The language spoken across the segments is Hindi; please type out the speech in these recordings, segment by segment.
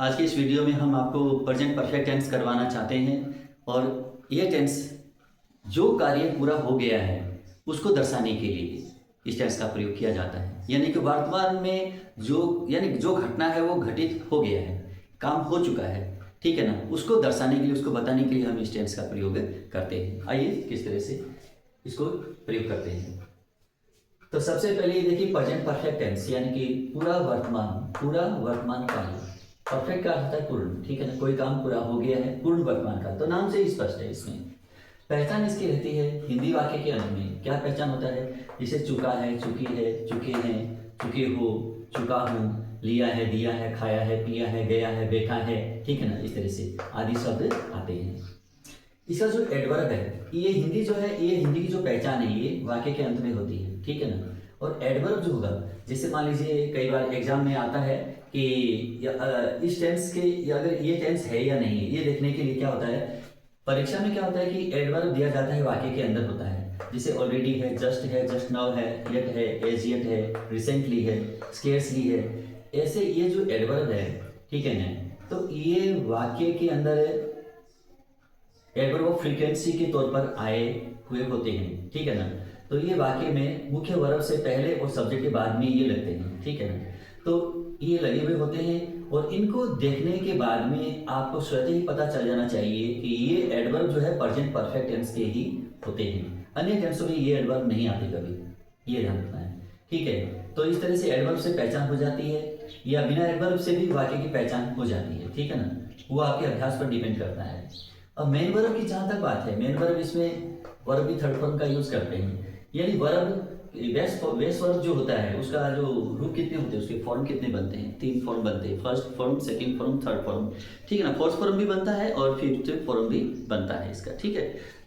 आज के इस वीडियो में हम आपको प्रेजेंट परफेक्ट टेंस करवाना चाहते हैं और ये टेंस जो कार्य पूरा हो गया है उसको दर्शाने के लिए इस टेंस का प्रयोग किया जाता है। यानी कि वर्तमान में जो घटना है वो घटित हो गया है, काम हो चुका है, ठीक है ना। उसको दर्शाने के लिए, उसको बताने के लिए हम इस टेंस का प्रयोग करते हैं। आइए किस तरह से इसको प्रयोग करते हैं। तो सबसे पहले ये देखिए प्रेजेंट परफेक्ट टेंस यानी कि पूरा वर्तमान काल। परफेक्ट का अर्थ है पूर्ण, ठीक है ना। कोई काम पूरा हो गया है, पूर्ण वर्तमान काल। तो नाम से ही स्पष्ट है। इसमें पहचान इसकी रहती है हिंदी वाक्य के अंत में। क्या पहचान होता है? जैसे चुका है, चुकी है, चुके हैं, चुके हो, चुका हूँ, लिया है, दिया है, खाया है, पिया है, गया है, बैठा है, ठीक है ना। इस तरह से आदि शब्द आते हैं। इसका जो एडवर्ब है, ये हिंदी जो है, ये हिंदी की जो पहचान है, ये वाक्य के अंत में होती है, ठीक है ना। और एडवर्ब जो होगा, जैसे मान लीजिए कई बार एग्जाम में आता है कि इस टेंस के अगर ये टेंस है या नहीं है, ये देखने के लिए क्या होता है, परीक्षा में क्या होता है कि एडवर्ब दिया जाता है, वाक्य के अंदर होता है। जैसे ऑलरेडी है, जस्ट नाउ है, येट है, एज येट है, रिसेंटली है, स्केर्सली है। ऐसे ये जो एडवर्ब है, ठीक है ना, तो ये वाक्य के अंदर एडवर्ब ऑफ फ्रीक्वेंसी के तौर पर आए हुए होते हैं, ठीक है ना। तो ये वाक्य में मुख्य वर्ब से पहले और सब्जेक्ट के बाद में ये लगते हैं, ठीक है ना। तो ये लगे हुए होते हैं और इनको देखने के बाद में आपको स्वतः ही पता चल जाना चाहिए कि ये एडवर्ब जो है प्रेजेंट परफेक्ट टेंस के ही होते हैं। अन्य टेंसों में ये एडवर्ब नहीं आते कभी, ये ध्यान रखना है, ठीक है। तो इस तरह से एडवर्ब से पहचान हो जाती है, या बिना एडवर्ब से भी वाक्य की पहचान हो जाती है, ठीक है ना। वो आपके अभ्यास पर डिपेंड करता है। अब मेन वर्ब की जहां तक बात है, मेन वर्ब इसमें वर्ब भी थर्ड फॉर्म का यूज करते हैं। यानी वर्ब बेस वर्ब जो होता है उसका जो रूप कितने होते हैं, उसके फॉर्म कितने बनते हैं? 3 फॉर्म बनते हैं। First form, second form, third form, ठीक है ना। फोर्थ फॉर्म भी बनता है और फिफ्थ फॉर्म भी बनता है इसका, ठीक है।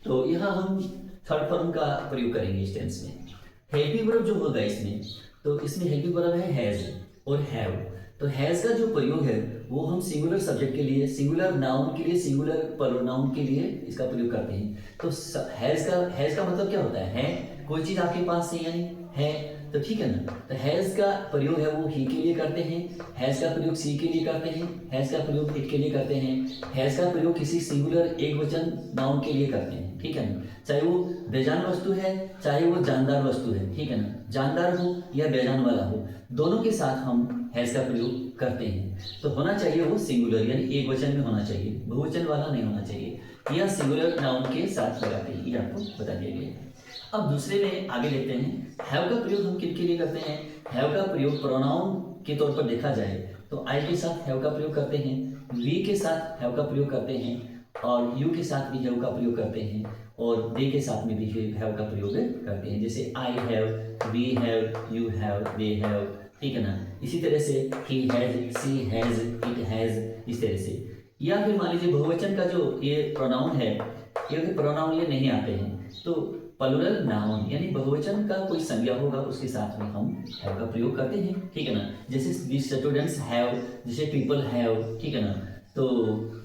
तो यहाँ हम थर्ड फॉर्म का प्रयोग करेंगे इस टेंस में। हेल्पिंग वर्ब जो होगा इसमें, तो इसमें हेल्पिंग वर्ब है हैज और हैव। तो हैज का जो प्रयोग है वो हम सिंगुलर सब्जेक्ट के लिए, सिंगुलर नाउन के लिए, सिंगुलर प्रोनाउन के लिए इसका प्रयोग करते हैं। तो हैज का मतलब क्या होता है कोई चीज आपके पास है, यानी है, तो ठीक है ना। तो हैज का प्रयोग है वो ही के लिए करते हैं, हैज का प्रयोग सी के लिए करते हैं, हैज का प्रयोग इट के लिए करते हैं, हैज का प्रयोग किसी सिंगुलर एक वचन नाउन के लिए करते हैं, ठीक है ना। चाहे वो बेजान वस्तु है, चाहे वो जानदार वस्तु है, ठीक है ना। जानदार हो या बेजान वाला हो, दोनों के साथ हम हैज का प्रयोग करते हैं। तो होना चाहिए वो सिंगुलर, यानी एक वचन में होना चाहिए, बहुवचन वाला नहीं होना चाहिए। यह सिंगुलर नाउन के साथ लगाते हैं, ये आपको बता दिया गया है। अब दूसरे में आगे देखते हैं, हैव का प्रयोग हम किन के लिए करते हैं। हैव का प्रयोग प्रोनाउन के तौर पर देखा जाए तो आई के साथ हैव का प्रयोग करते हैं, वी के साथ हैव का प्रयोग करते हैं, और यू के साथ भी हैव का प्रयोग करते हैं, और दे के साथ में भी हैव का प्रयोग करते हैं। जैसे I have, we have, you have, they have, ठीक है ना। इसी तरह से he has, she has, it has, इस तरह से। या फिर मान लीजिए बहुवचन का जो ये प्रोनाउन है, क्योंकि प्रोनाउन ये नहीं आते हैं, तो प्लुरल नाउन यानी बहुवचन का कोई संज्ञा होगा उसके साथ में हम हैव का प्रयोग करते हैं, ठीक है ना। जैसे दिस स्टूडेंट्स हैव, जैसे पीपल हैव, ठीक है ना। तो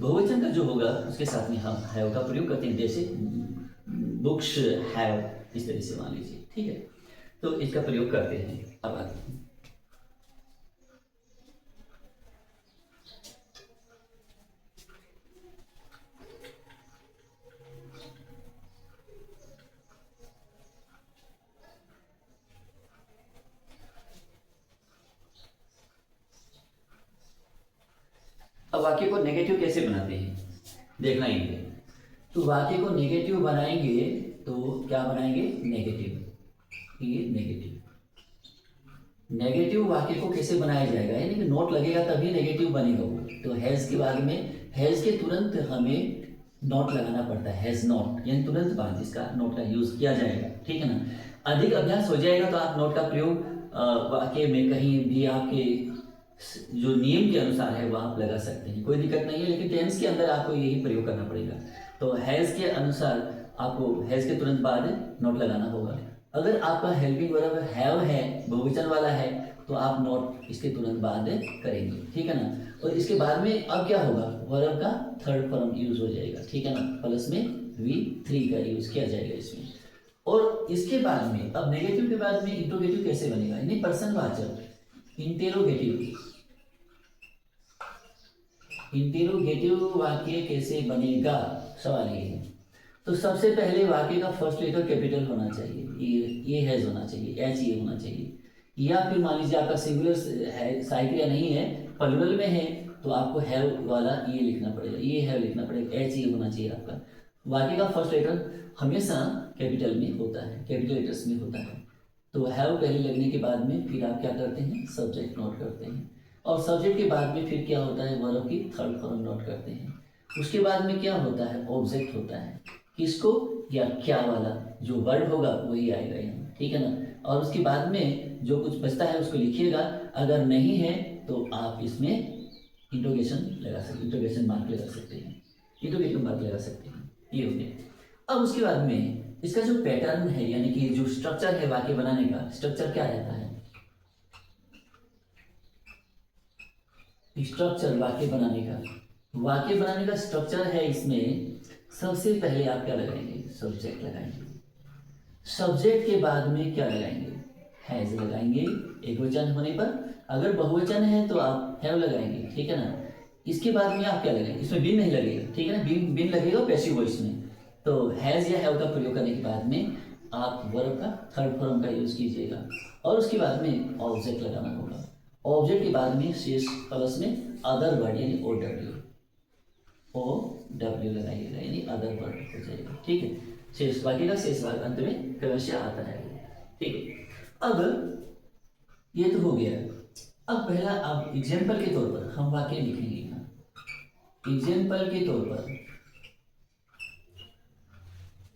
बहुवचन का जो होगा उसके साथ में हम हैव का प्रयोग करते हैं, जैसे बुक्स हैव, इस तरह से मान लीजिए, ठीक है। तो इसका प्रयोग करते हैं। अब आगे अब वाक्य को नेगेटिव कैसे बनाते हैं देखना ही है। तो वाक्य को नेगेटिव बनाएंगे तो क्या बनाएंगे? नेगेटिव। ये नेगेटिव वाक्य को कैसे बनाया जाएगा, यानी कि नोट लगेगा तभी नेगेटिव बनेगा वो। तो हैज के बाद में, हैज के तुरंत हमें नोट लगाना पड़ता है, हैज नॉट, यानी तुरंत बाद इसका नोट का यूज किया जाएगा, ठीक है ना। अधिक अभ्यास हो जाएगा तो आप नोट का प्रयोग वाक्य में कहीं भी आपके जो नियम के अनुसार है वह आप लगा सकते हैं, कोई दिक्कत नहीं है। लेकिन टेंस के अंदर आपको यही प्रयोग करना पड़ेगा। तो हैज के अनुसार आपको हैज के तुरंत बाद नोट लगाना होगा। अगर आपका हेल्पिंग वर्ब हैव है, बहुवचन वाला है, तो आप नोट इसके तुरंत बाद करेंगे, ठीक है ना। और इसके बाद में अब क्या होगा, वर्ब का थर्ड फॉर्म यूज हो जाएगा, ठीक है ना। प्लस में V3 का यूज किया जाएगा इसमें। और इसके बाद में अब नेगेटिव के बाद में इंट्रोगेटिव कैसे बनेगा, यानी प्रश्नवाचक, इंटेरोगेटिव, इंटेरोगेटिव वाक्य कैसे बनेगा, सवाल ये है। तो सबसे पहले वाक्य का फर्स्ट लेटर कैपिटल होना चाहिए, ये हैज होना चाहिए, एच ये होना चाहिए। या फिर मान लीजिए आपका सिंगुलर है, साइक्रिया नहीं है, प्लूरल में है, तो आपको हैव वाला ये लिखना पड़ेगा, ये हैव लिखना पड़ेगा, एच ये होना चाहिए आपका। वाक्य का फर्स्ट लेटर हमेशा कैपिटल में होता है, कैपिटल लेटर्स में होता है। तो हैव पहले लगने के बाद में फिर आप क्या करते हैं, सब्जेक्ट नोट करते हैं, और सब्जेक्ट के बाद में फिर क्या होता है, वर्ब की थर्ड फॉर्म नोट करते हैं। उसके बाद में क्या होता है, ऑब्जेक्ट होता है, किसको, या क्या वाला, जो वर्ड होगा वही आएगा यहाँ, ठीक है ना। और उसके बाद में जो कुछ बचता है उसको लिखिएगा, अगर नहीं है तो आप इसमें इंटरोगेशन लगा सकते, इंटरोगेशन मार्क लगा सकते हैं, इंटरोगेटिव मार्क लगा सकते हैं, ये हो गया। अब उसके बाद में इसका जो पैटर्न है, यानी कि जो स्ट्रक्चर है वाक्य बनाने का, स्ट्रक्चर क्या रहता है, स्ट्रक्चर वाक्य बनाने का स्ट्रक्चर है। इसमें सबसे पहले आप क्या लगाएंगे, सब्जेक्ट लगाएंगे। सब्जेक्ट के बाद में क्या लगाएंगे, हैज लगाएंगे एक वचन होने पर, अगर बहुवचन है तो आप हैव लगाएंगे, ठीक है ना। इसके बाद में आप क्या लगाएंगे, इसमें बीन नहीं लगेगा, ठीक है ना, बीन लगेगा पैसिव वॉइस में। तो हैज या हैव का प्रयोग करने के बाद में आप वर्ब का थर्ड फॉर्म का यूज कीजिएगा, और उसके बाद में ऑब्जेक्ट लगाना होगा। ऑब्जेक्ट के बाद में शेष प्लस में अदर वर्ड यानी ओ डब्ल्यू लगाइएगा, यानी अदर वर्ड हो जाएगा, ठीक है। शेष वाक्य का शेष भाग अंत में क्रमशः आता है, ठीक है। अब ये तो हो गया। अब पहला, अब एग्जाम्पल के तौर पर हम वाक्य लिखेंगे यहाँ। एग्जाम्पल के तौर पर,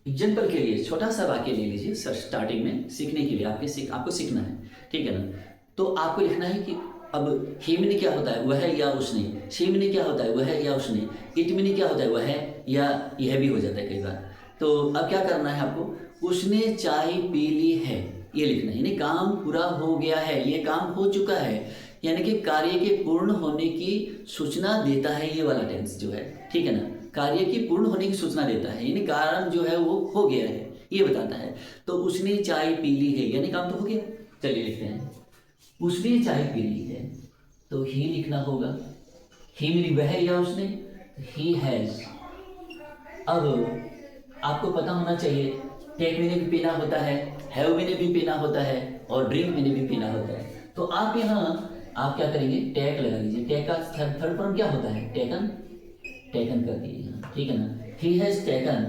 एग्जाम्पल के लिए छोटा सा वाक्य ले लीजिए सर, स्टार्टिंग में सीखने के लिए आपको सीखना है, ठीक है ना। तो आपको लिखना है कि अब ही मीनिंग क्या होता है, वह है या उसने, शी मीनिंग क्या होता है, वह है या उसने, इट मीनिंग क्या होता है, वह है या यह भी हो जाता है कई बार। तो अब क्या करना है आपको, उसने चाय पी ली है, ये लिखना है, यानी काम पूरा हो गया है, ये काम हो चुका है, यानी कि कार्य के पूर्ण होने की सूचना देता है, ये वाला टेंस जो है, ठीक है ना, कार्य की पूर्ण होने की सूचना देता है, यानी कारण जो है वो हो गया है, ये बताता है। तो उसने चाय पी ली है, यानी काम तो हो गया। चलिए लिखते हैं, उसने चाय पी ली है, तो ही लिखना होगा, ही मीनिंग वह या उसने, ही हैज। अब आपको पता होना चाहिए, टेक मैंने भी पीना होता है, हैव मैंने भी पीना होता है, और ड्रिंक मैंने भी पीना होता है। तो आप यहाँ आप क्या करेंगे, टेक लगा लीजिए। टेक का थर्ड फॉर्म क्या होता है, टेकन, टेकन कर दिए, ठीक है ना। ही हैज टेकन,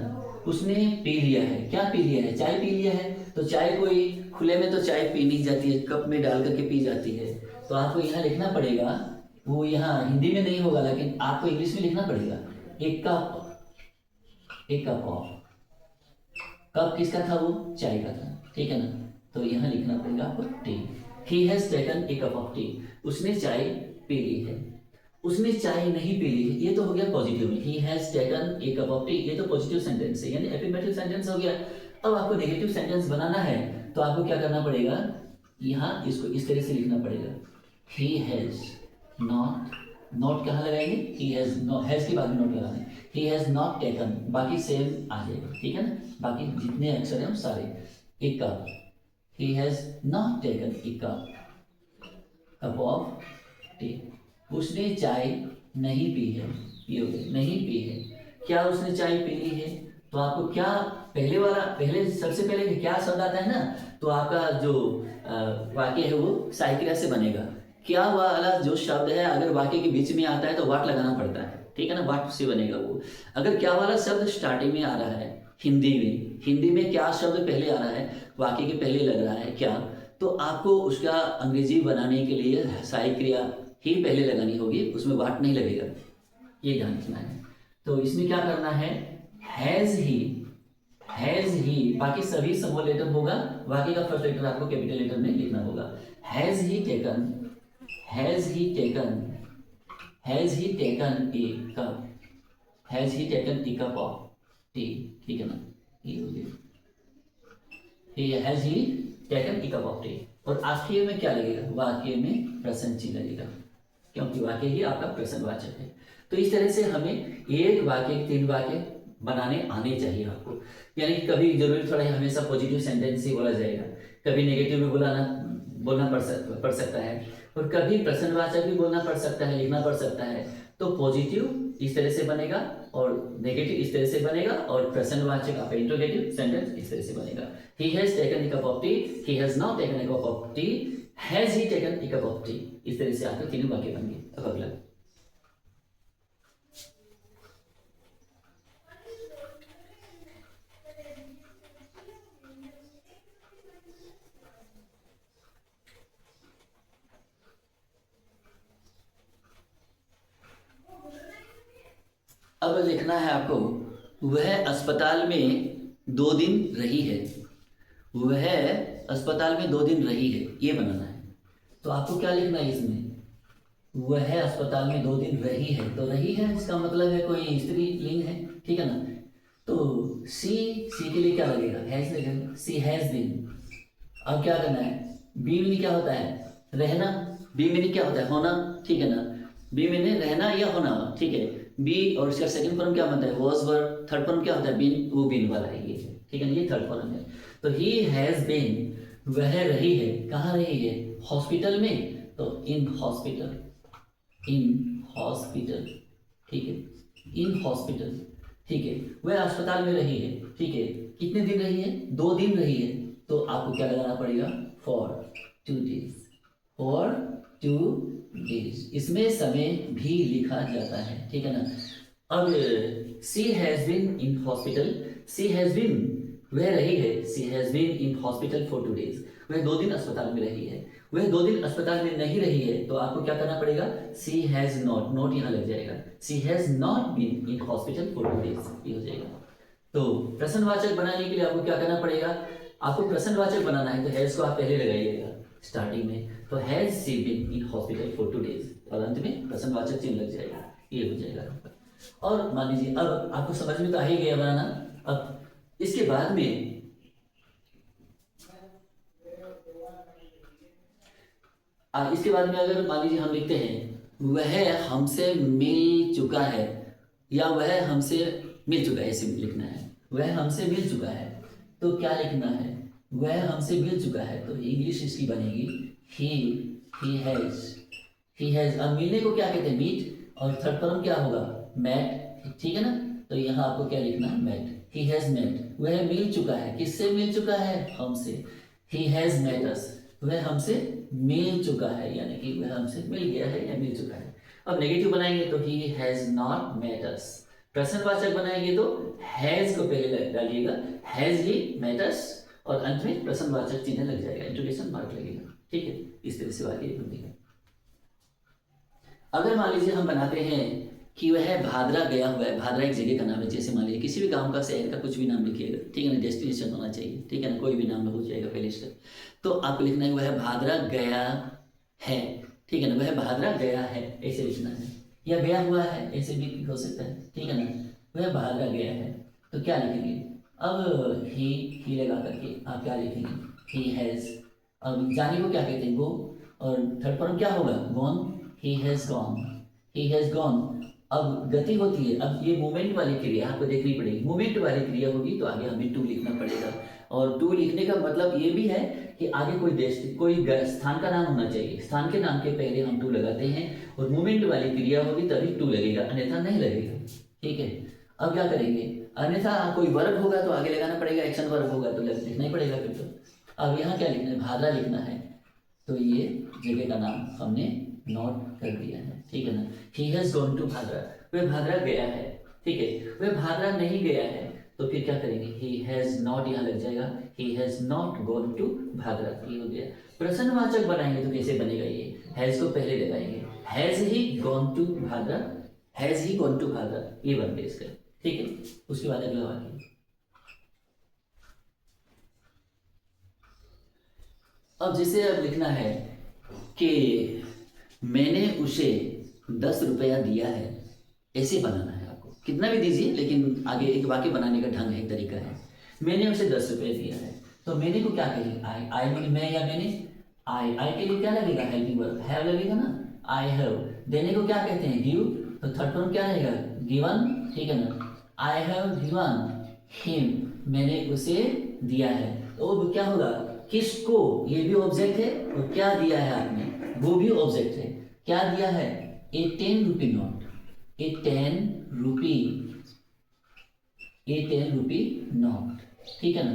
उसने पी लिया है, क्या पी लिया है, चाय पी लिया है। तो चाय कोई खुले में तो चाय पी नहीं जाती है, कप में डाल करके पी जाती है। तो आपको यहाँ लिखना पड़ेगा, वो यहाँ हिंदी में नहीं होगा लेकिन आपको इंग्लिश में लिखना पड़ेगा, एक कप ऑफ। कप किसका था, वो चाय का था, ठीक है ना। तो यहाँ लिखना पड़ेगा आपको T, he has taken a cup of T, उसने चाय पी ली है। उसने चाय नहीं पी ली है, ये तो हो गया पॉजिटिव में, he has taken a cup of T, ये तो पॉजिटिव सेंटेंस है, यानी एफर्मेटिव सेंटेंस हो गया। अब आपको नेगेटिव सेंटेंस बनाना है, तो आपको क्या करना पड़ेगा, यहाँ इसको इस तरह से लिखना पड़ेगा, ही हैज नॉट, नॉट कहाँ लगाएंगे, ही हैज नॉट, हैज के बाद में नॉट लगाना है, ही हैज नॉट टेकन, बाकी सेम आ जाएगा, ठीक है ना, बाकी जितने अक्षर हैं वो सारे। एक cup, he has not taken a cup of T, उसने चाय नहीं पी है, ये हो गया, नहीं पी है। क्या उसने चाय पी ली है, तो आपको क्या पहले सबसे पहले क्या शब्द आता है ना, तो आपका जो वाक्य है वो सहायक क्रिया से बनेगा। क्या वाला जो शब्द है अगर वाक्य के बीच में आता है तो वाट लगाना पड़ता है, ठीक है ना, वाट से बनेगा वो। अगर क्या वाला शब्द स्टार्टिंग में आ रहा है, हिंदी में क्या शब्द पहले आ रहा है, वाक्य के पहले लग रहा है क्या, तो आपको उसका अंग्रेजी बनाने के लिए सहायक क्रिया ही पहले लगानी होगी, उसमें वाट नहीं लगेगा, ये ध्यान रखना है। तो इसमें क्या करना है, हैज ही, बाकी सभी स्मॉल लेटर होगा, बाकी का फर्स्ट लेटर आपको कैपिटल लेटर में लिखना होगा। Has he taken a cup of T, ठीक है ना, ये हो गया, has he taken a cup of T. और आखिर में क्या लगेगा, वाक्य में प्रश्न चिन्ह लगेगा, क्योंकि वाक्य ही आपका प्रश्नवाचक है। तो इस तरह से हमें एक वाक्य 3 वाक्य बनाने आने चाहिए आपको, यानी कि कभी जरूरी थोड़ा है हमेशा पॉजिटिव सेंटेंस ही बोला जाएगा, कभी नेगेटिव भी बोलना पड़ सकता है, और कभी प्रश्नवाचक भी बोलना पड़ सकता है, लिखना पड़ सकता है। तो पॉजिटिव इस तरह से बनेगा और नेगेटिव इस तरह से बनेगा और प्रश्नवाचक आपका इंट्रोगेटिव सेंटेंस इस तरह से बनेगा। He has taken a cup of T, he has not taken a cup of T, has he taken a cup of T. इस तरह से आपके तीनों वाक्य बन गए। अब अगला, अब लिखना है आपको, वह अस्पताल में 2 दिन रही है। वह अस्पताल में 2 दिन रही है, ये बनाना है। तो आपको क्या लिखना है इसमें, वह अस्पताल में 2 दिन रही है। तो रही है इसका मतलब है कोई स्त्रीलिंग है, ठीक है ना। तो सी के लिए क्या लगेगा, हैज लगेगा, सी हैज बीन। अब क्या करना है, बी मीनिंग क्या होता है, रहना। बी मीनिंग क्या होता है, होना, ठीक है ना। बी मीनिंग रहना या होना, ठीक है। बी और इसका सेकंड फॉर्म क्या बनता है, वॉज वर्ब। थर्ड फॉर्म क्या होता है, बीन, वो बीन वाला है ये, ठीक है ना, ये थर्ड फॉर्म है। तो ही हैज बीन, वह रही है, कहाँ रही है, हॉस्पिटल में। तो इन हॉस्पिटल, इन हॉस्पिटल, ठीक है, इन हॉस्पिटल, ठीक है। वह अस्पताल में रही है, ठीक है। कितने दिन रही है, 2 दिन रही है। तो आपको क्या लगाना पड़ेगा, फॉर 2 डेज, फॉर 2 डेज। इसमें समय भी लिखा जाता है, ठीक है ना। अब she has been in hospital, she has been, वह रही है, she has been in hospital for 2 days. वह 2 दिन अस्पताल में रही है। वह 2 दिन अस्पताल में नहीं रही है, तो आपको क्या करना पड़ेगा, सी हैज नॉट, नॉट यहाँ लग जाएगा, she has not been in hospital for 2 days, ये हो जाएगा। तो प्रश्नवाचक बनाने के लिए आपको क्या करना पड़ेगा, आपको प्रश्नवाचक बनाना है तो हैज को आप पहले लगाइएगा स्टार्टिंग में। तो has she been in hospital for 2 days, और अंत में प्रश्नवाचक चिन्ह लग जाएगा, ये हो जाएगा। और मान लीजिए अब आपको समझ में तो आ ही गया बनाना। अब इसके बाद में अगर मान लीजिए हम लिखते हैं वह हमसे मिल चुका है, या वह हमसे मिल चुका है, ऐसे लिखना है, वह हमसे मिल चुका है। तो क्या लिखना है, वह हमसे मिल चुका है। तो इंग्लिश इसकी बनेगी ही हैज। अब मिलने को क्या कहते हैं, मीट, और थर्ड फॉर्म क्या होगा, मैट, ठीक है ना। तो यहाँ आपको क्या लिखना है, मैट, ही हैज मेट। वह मिल चुका है, किससे मिल चुका है, हमसे। ही हैज मेट अस, वह हमसे मिल चुका है, यानी कि वह हमसे मिल गया है या मिल चुका है। अब नेगेटिव बनाएंगे तो ही हैज नॉट मेट अस। प्रश्नवाचक बनाएंगे तो हैज को पहले डालिएगा, हैज ही मेट अस, और अंत में प्रश्नवाचक चिन्ह लग जाएगा, इंट्रोगेशन मार्क लगेगा, ठीक है। इस तरह से वाक्य बनेगा। अगर मान लीजिए हम बनाते हैं कि वह भादरा गया हुआ है, भादरा एक जगह का नाम है, जैसे मान लीजिए किसी भी गांव का, शहर का, कुछ भी नाम लिखिएगा, ठीक है ना, डेस्टिनेशन होना चाहिए, ठीक है ना, कोई भी नाम हो जाएगा पहले से। तो आपको लिखना है वह भादरा गया है, ठीक है ना, वह भादरा गया है, ऐसे लिखना है, या गया हुआ है, ऐसे भी हो सकता है, ठीक है ना। वह भादरा गया है, तो क्या लिखेंगे, अब ही लगा करके आप क्या लिखेंगे, ही हैज। अब जाने को क्या कहते हैं, गो, और थर्ड फॉर्म क्या होगा, gone, he has gone, he has gone. अब गति होती है, अब ये मूवमेंट वाली क्रिया आपको देखनी पड़ेगी, मूवमेंट वाली क्रिया होगी तो आगे हमें टू लिखना पड़ेगा। और टू लिखने का मतलब ये भी है कि आगे कोई देश, कोई स्थान का नाम होना चाहिए, स्थान के नाम के पहले हम टू लगाते हैं, और मूवमेंट वाली क्रिया होगी तभी टू लगेगा, अन्यथा नहीं लगेगा, ठीक है। अब क्या करेंगे, अन्यथा कोई वर्ब होगा तो आगे लगाना पड़ेगा, एक्शन वर्ब होगा तो लिखना ही पड़ेगा फिर तो। अब यहाँ क्या लिखना है, भादरा लिखना है, तो ये जगह का नाम हमने नोट कर दिया है, ठीक है ना। He has gone to Bhadra, वह भादरा गया है, ठीक है। वह भादरा नहीं गया है, तो फिर क्या करेंगे, ही हैज नॉट यहाँ लग जाएगा, he has not gone to Bhadra, ये हो गया। प्रश्नवाचक बनाएंगे तो कैसे बनेगा, ये हैज को पहले लगाएंगे, has he gone to Bhadra, has he gone to Bhadra, ये बन गया इसका, ठीक है। उसके बाद अगला वाक्य, अब जैसे अब लिखना है कि मैंने उसे 10 रुपया दिया है, ऐसे बनाना है आपको, कितना भी दीजिए, लेकिन आगे एक वाक्य बनाने का ढंग है, एक तरीका है। मैंने उसे 10 रुपये दिया है, तो मैंने को क्या कहेंगे, आई मीन मैं या मैंने, आई के लिए क्या लगेगा, हेल्पिंग वर्ब, हैव लगेगा ना, आई हैव। देने को क्या कहते हैं, गिव, तो थर्ड फॉर्म क्या रहेगा, गिवन, ठीक है ना। आई हैव गिवन हिम, मैंने उसे दिया है, तो वो क्या होगा, किसको, ये भी ऑब्जेक्ट है, और क्या दिया है आपने, वो भी ऑब्जेक्ट है। क्या दिया है, ए 10 रुपये नोट, ए 10 रुपी नोट, ठीक है ना।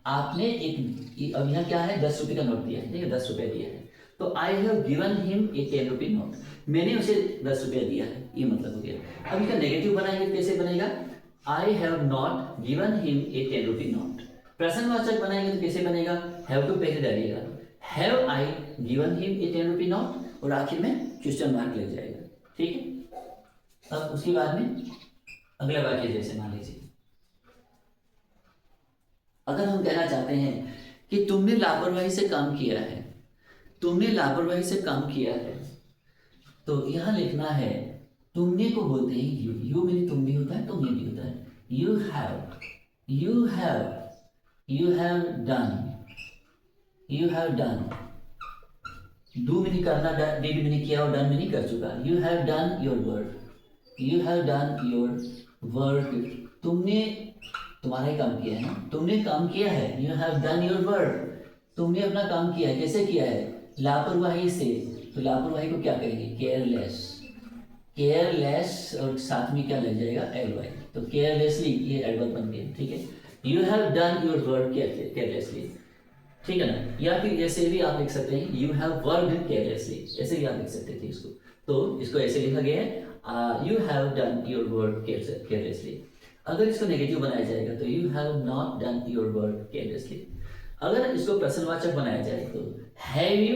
आपने एक, अब यहाँ क्या है, 10 रुपये का नोट दिया है, ठीक है, 10 रुपये दिया है, तो I have given him a 10 rupee note, मैंने उसे 10 रुपया दिया है, ये मतलब हो गया। अब इसका नेगेटिव बनाएंगे तो कैसे बनेगा, आई have not given him a 10 rupee note. प्रश्नवाचक बनाएंगे तो कैसे बनेगा, हैव को पहले डालिएगा, have I given him a 10 rupee note, और आखिर में क्वेश्चन मार्क लग जाएगा, ठीक है। अब उसके बाद में अगला वाक्य जैसे मान लीजिए, अगर हम कहना चाहते हैं कि तुमने लापरवाही से काम किया है, तुमने लापरवाही से काम किया है, तो यहां लिखना है, तुमने को बोलते हैं यू, यू मेरी तुम भी होता है, तुमने भी होता है, यू हैव डन, डू मैंने करना, डिड मैंने किया, और डन मैंने कर चुका, you have done your work, तुमने तुम्हारा ही काम किया है ना, तुमने काम किया है, you have done your work, तुमने अपना काम किया है, कैसे किया है, लापरवाही से, तो लापरवाही को क्या कहेंगे, केयरलेस, और साथ में क्या लग जाएगा, ly, तो केयरलेसली, ये एडवर्ब बन गया, ठीक है। You have done your work carelessly, ठीक है ना, या फिर ऐसे भी आप लिख सकते हैं, यू हैव वर्कड केयरलेसली, ऐसे भी आप लिख सकते थे इसको, तो इसको ऐसे लिखा गया है, you have done your work carelessly. अगर इसको नेगेटिव बनाया जाएगा तो you have not done your work carelessly. अगर इसको प्रश्नवाचक बनाया जाए तो have you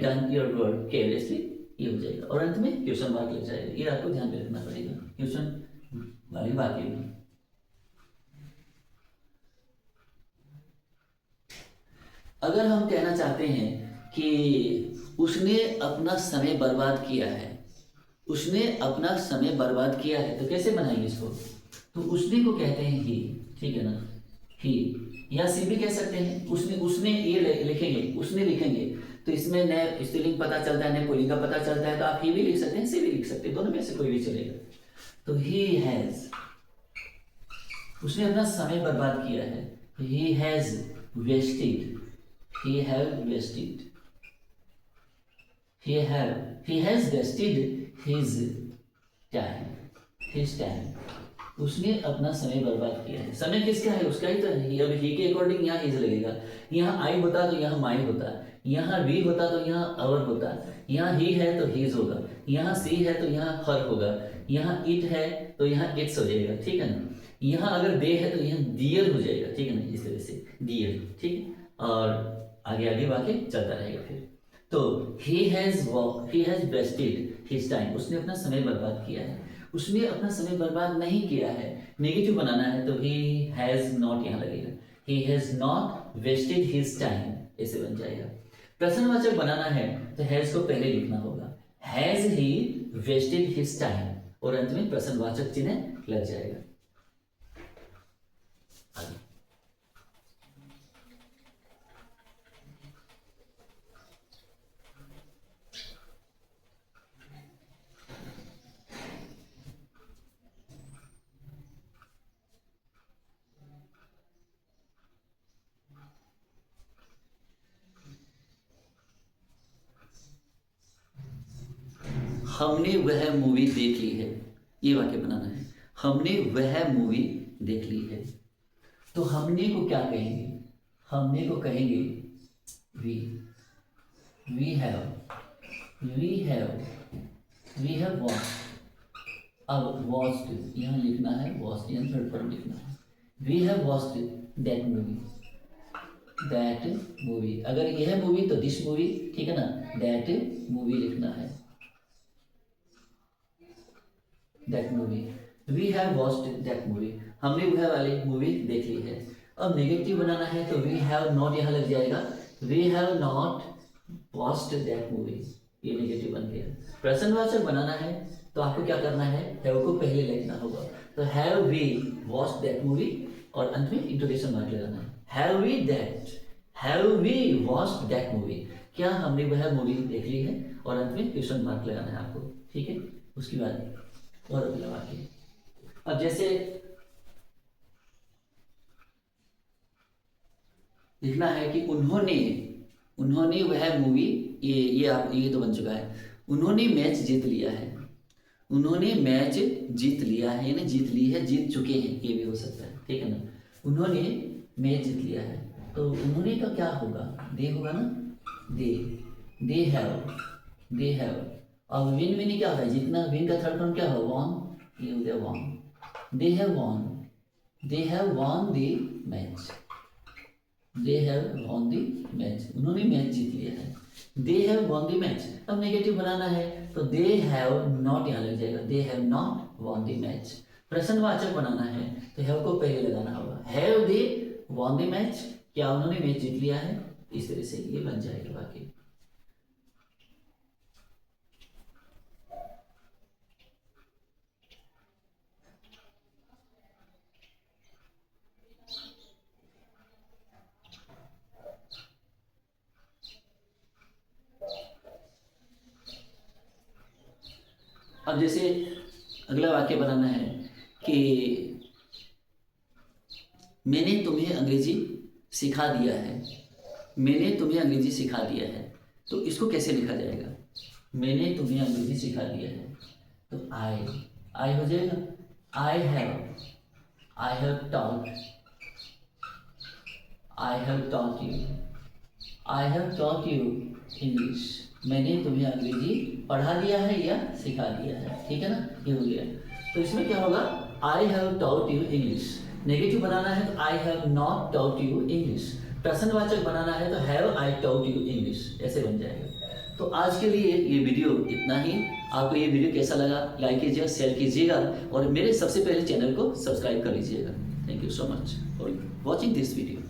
done your work carelessly, ये हो जाएगा, और अंत में क्वेश्चन मार्क लग जाएगा, ये आपको ध्यान में रखना पड़ेगा क्वेश्चन वाली वाक्य में। अगर हम कहना चाहते हैं कि उसने अपना समय बर्बाद किया है, उसने अपना समय बर्बाद किया है, तो कैसे बनाएंगे इसको, तो उसने को कहते हैं ही, ठीक है ना, ही, या सी भी कह सकते हैं, उसने ये लिखेंगे, उसने लिखेंगे तो इसमें न स्त्रीलिंग पता चलता है, न पुल्लिंग का पता चलता है, तो आप ही भी लिख सकते हैं, सी भी लिख सकते हैं, दोनों में से कोई भी चलेगा। तो ही हैज, उसने अपना समय बर्बाद किया है, he has wasted his time, उसने अपना समय बर्बाद किया है। समय किसका है, उसका ही तो है। अब ही के अकॉर्डिंग यहाँ हिज लगेगा, यहाँ आई होता तो यहाँ माई होता, यहाँ वी होता तो यहाँ अवर होता, यहाँ ही है तो हीज होगा, यहाँ सी है तो यहाँ हर होगा, यहाँ इट है तो यहाँ इट्स हो जाएगा, ठीक है ना। यहाँ अगर दे है तो यहाँ दियर हो जाएगा, ठीक है ना, इस तरह से दियर, ठीक है। और आगे आगे वाक्य चलता रहेगा फिर। तो he has wasted his time, उसने अपना समय बर्बाद किया है। उसने अपना समय बर्बाद नहीं किया है, नेगेटिव बनाना है तो he has not यहाँ लगेगा, he has not wasted his time, ऐसे बन जाएगा। प्रश्नवाचक बनाना है तो has को पहले लिखना होगा, has he wasted his time, और अंत में प्रश्नवाचक चिन्ह लग जाएगा। हमने वह मूवी देख ली है, ये वाक्य बनाना है। हमने वह मूवी देख ली है, तो हमने को क्या कहेंगे, हमने को कहेंगे वी हैव वॉच्ड। अब वॉच्ड यहाँ लिखना है, वॉच्ड यहाँ थर्ड फॉर्म लिखना है, we have watched that movie. अगर यह मूवी तो दिस मूवी, ठीक है ना, दैट मूवी लिखना है, that movie, we have watched that movie, हमने वह वाली मूवी देख ली है। अब नेगेटिव बनाना है तो वी हैव नॉट यहाँ लग जाएगा, we have not watched that movie, ये नेगेटिव बन गया। प्रश्नवाचक बनाना है तो आपको क्या करना है, हैव को पहले लिखना होगा, तो have we watched that movie, और अंत में इंटरोगेशन मार्क लगाना है, have we watched that movie, क्या हमने वह मूवी देख ली है, और अंत में क्वेश्चन मार्क लगाना है आपको, ठीक है। उसके बाद और अगला वाक्य, अब जैसे लिखना है कि उन्होंने वह मूवी, ये तो बन चुका है, उन्होंने मैच जीत लिया है, उन्होंने मैच जीत लिया है, यानी जीत ली है, जीत चुके हैं, ये भी हो सकता है, ठीक है ना। उन्होंने मैच जीत लिया है, तो उन्होंने का क्या होगा, दे होगा ना, दे हैव। और विन विन क्या होता है, जीतना, विन का थर्ड फॉर्म क्या हो, वॉन, ये हो गया won. They have won the match, they have won the match, उन्होंने मैच जीत लिया है। They have won the match, अब नेगेटिव बनाना है तो दे हैव नॉट यहाँ लग जाएगा, they have not won the match. प्रश्नवाचक बनाना है तो हैव को पहले लगाना होगा, have they won the match, क्या उन्होंने मैच जीत लिया है, इस तरह से ये बन जाएगा वाक्य। अब जैसे अगला वाक्य बनाना है कि मैंने तुम्हें अंग्रेजी सिखा दिया है, मैंने तुम्हें अंग्रेजी सिखा दिया है, तो इसको कैसे लिखा जाएगा, मैंने तुम्हें अंग्रेजी सिखा दिया है, तो आई हो जाएगा, आई हैव टॉट यू इंग्लिश, मैंने तुम्हें अंग्रेजी पढ़ा दिया है या सिखा दिया है, ठीक है ना, ये हो गया। तो इसमें क्या होगा, I have taught you English. Negative बनाना है तो I have not taught you English. प्रश्नवाचक बनाना है तो have I taught you English, ऐसे बन जाएगा। तो आज के लिए ये वीडियो इतना ही। आपको ये वीडियो कैसा लगा, लाइक कीजिएगा, शेयर कीजिएगा और मेरे सबसे पहले चैनल को सब्सक्राइब कर लीजिएगा। Thank you so much for watching this video.